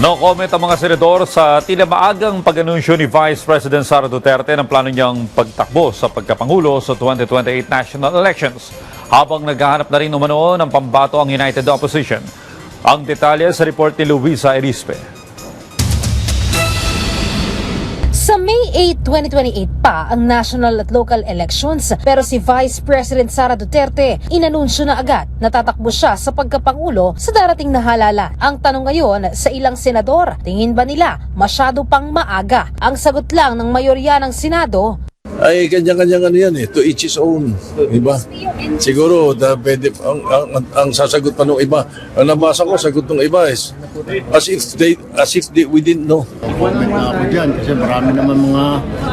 No comment ang mga senador sa tila maagang pag-anunsyo ni Vice President Sara Duterte ng plano niyang pagtakbo sa pagkapangulo sa 2028 national elections habang naghahanap na rin umano ng pambato ang United Opposition. Ang detalye sa report ni Luisa Erispe. Sa May 8, 2028 pa ang national at local elections pero si Vice President Sara Duterte inanunsyo na agad na tatakbo siya sa pagkapangulo sa darating na halalan. Ang tanong ngayon sa ilang senador, tingin ba nila masyado pang maaga? Ang sagot lang ng mayorya ng Senado, ay kanya-kanyang ano yan to each his own, diba? Siguro pwede ang sasagot pa ng iba. Ang nabasa ko sagot ng iba is as if we didn't know. Comment na ako dyan kasi marami naman mga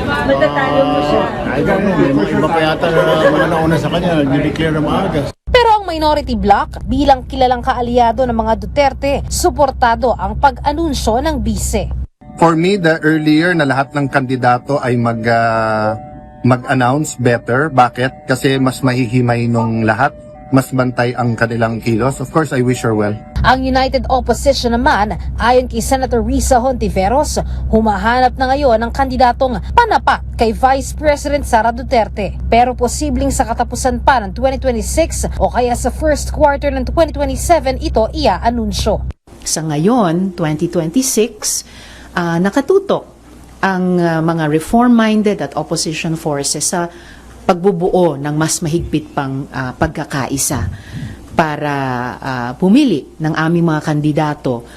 matatalo mo siya. I don't know, may mga iba pa yata na mga nauna sa kanya nag-declare na maaga. pero ang minority bloc bilang kilalang kaalyado ng mga Duterte, suportado ang pag-anunsyo ng bise. For me, the earlier na lahat ng kandidato ay mag-announce better. Bakit? Kasi mas mahihimay nung lahat, mas bantay ang kanilang kilos. Of course, I wish her well. Ang United Opposition naman, ayon kay Senator Risa Hontiveros, humahanap na ngayon ng kandidatong panapat kay Vice President Sara Duterte. Pero posibleng sa katapusan pa ng 2026 o kaya sa first quarter ng 2027 ito ia-anunsyo. Sa ngayon, 2026, nakatutok ang mga reform-minded at opposition forces sa pagbubuo ng mas mahigpit pang pagkakaisa para pumili ng aming mga kandidato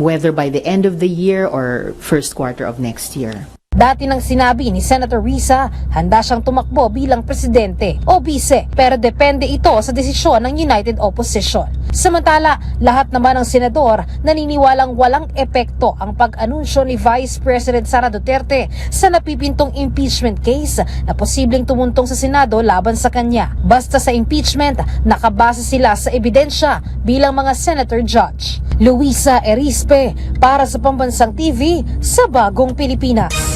whether by the end of the year or first quarter of next year. Dati nang sinabi ni Senator Risa, handa siyang tumakbo bilang presidente o bise, pero depende ito sa desisyon ng United Opposition. Samantala, lahat naman ng senador naniniwalang walang epekto ang pag-anunsyo ni Vice President Sara Duterte sa napipintong impeachment case na posibleng tumuntong sa Senado laban sa kanya. Basta sa impeachment, nakabase sila sa ebidensya bilang mga senator judge. Luisa Erispe para sa Pambansang TV sa Bagong Pilipinas.